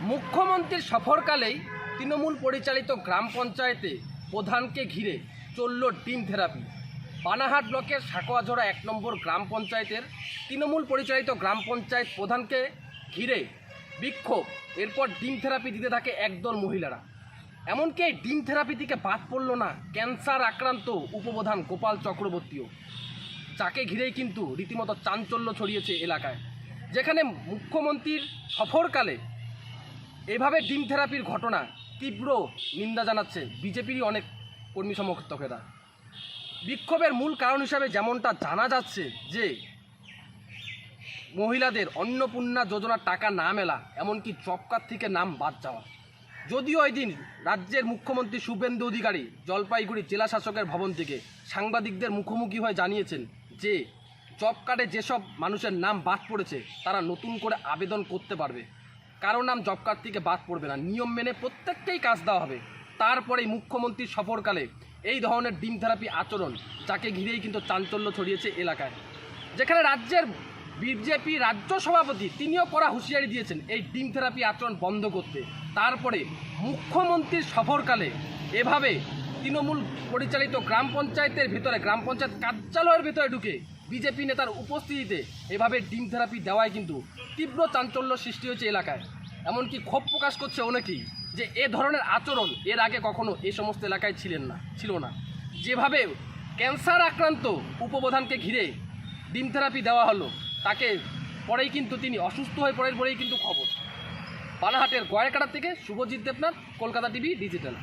মুখ্যমন্ত্রীর সফরকালেই তৃণমূল পরিচালিত গ্রাম পঞ্চায়েতে প্রধানকে ঘিরে চলল ডিম থেরাপি। বানাহাট ব্লকের সাকোয়াঝোড়া 1 নম্বর গ্রাম পঞ্চায়েতের তৃণমূল পরিচালিত গ্রাম পঞ্চায়েত প্রধানকে ঘিরে বিক্ষোভ। এরপর ডিম থেরাপি দিতে থাকে একদল মহিলারা। এমনকি এই ডিম থেরাপি থেকে বাদ পড়ল না ক্যান্সার আক্রান্ত উপপ্রধান গোপাল চক্রবর্তীও, যাকে ঘিরেই কিন্তু রীতিমতো চাঞ্চল্য ছড়িয়েছে এলাকায়। যেখানে মুখ্যমন্ত্রীর সফরকালে এভাবে ডিম থেরাপির ঘটনা তীব্র নিন্দা জানাচ্ছে বিজেপিরই অনেক কর্মী সমর্থকেরা। বিক্ষোভের মূল কারণ হিসাবে যেমনটা জানা যাচ্ছে যে মহিলাদের অন্নপূর্ণা যোজনার টাকা না মেলা, এমনকি জব কার্ড থেকে নাম বাদ যাওয়া। যদিও ওই দিন রাজ্যের মুখ্যমন্ত্রী শুভেন্দু অধিকারী জলপাইগুড়ি জেলা শাসকের ভবন থেকে সাংবাদিকদের মুখোমুখি হয়ে জানিয়েছেন যে জব কার্ডে যেসব মানুষের নাম বাদ পড়েছে তারা নতুন করে আবেদন করতে পারবে, কারো নাম জব কার্ড থেকে বাদ পড়বে না, নিয়ম মেনে প্রত্যেককেই কাজ দেওয়া হবে। তারপরেই মুখ্যমন্ত্রীর সফরকালে এই ধরনের ডিম থেরাপি আচরণ, যাকে ঘিরেই কিন্তু চাঞ্চল্য ছড়িয়েছে এলাকায়। যেখানে রাজ্যের বিজেপি রাজ্য সভাপতি তিনিও কড়া হুঁশিয়ারি দিয়েছেন এই ডিম থেরাপি আচরণ বন্ধ করতে। তারপরে মুখ্যমন্ত্রীর সফরকালে এভাবে তৃণমূল পরিচালিত গ্রাম পঞ্চায়েতের ভিতরে, গ্রাম পঞ্চায়েত কার্যালয়ের ভিতরে ঢুকে বিজেপি নেতার উপস্থিতিতে এভাবে ডিম থেরাপি দেওয়ায় কিন্তু তীব্র চাঞ্চল্য সৃষ্টি হয়েছে এলাকায়। এমনকি ক্ষোভ প্রকাশ করছে অনেকেই যে এ ধরনের আচরণ এর আগে কখনো এই সমস্ত এলাকায় ছিল না। যেভাবে ক্যান্সার আক্রান্ত উপপ্রধানকে ঘিরে ডিম থেরাপি দেওয়া হলো, তাকে পরেই কিন্তু তিনি অসুস্থ হয়ে পড়েন বলেই কিন্তু খবর। বানাহাটের গয়েরকাটা থেকে শুভজিৎ দেবনাথ, কলকাতা টিভি ডিজিটাল।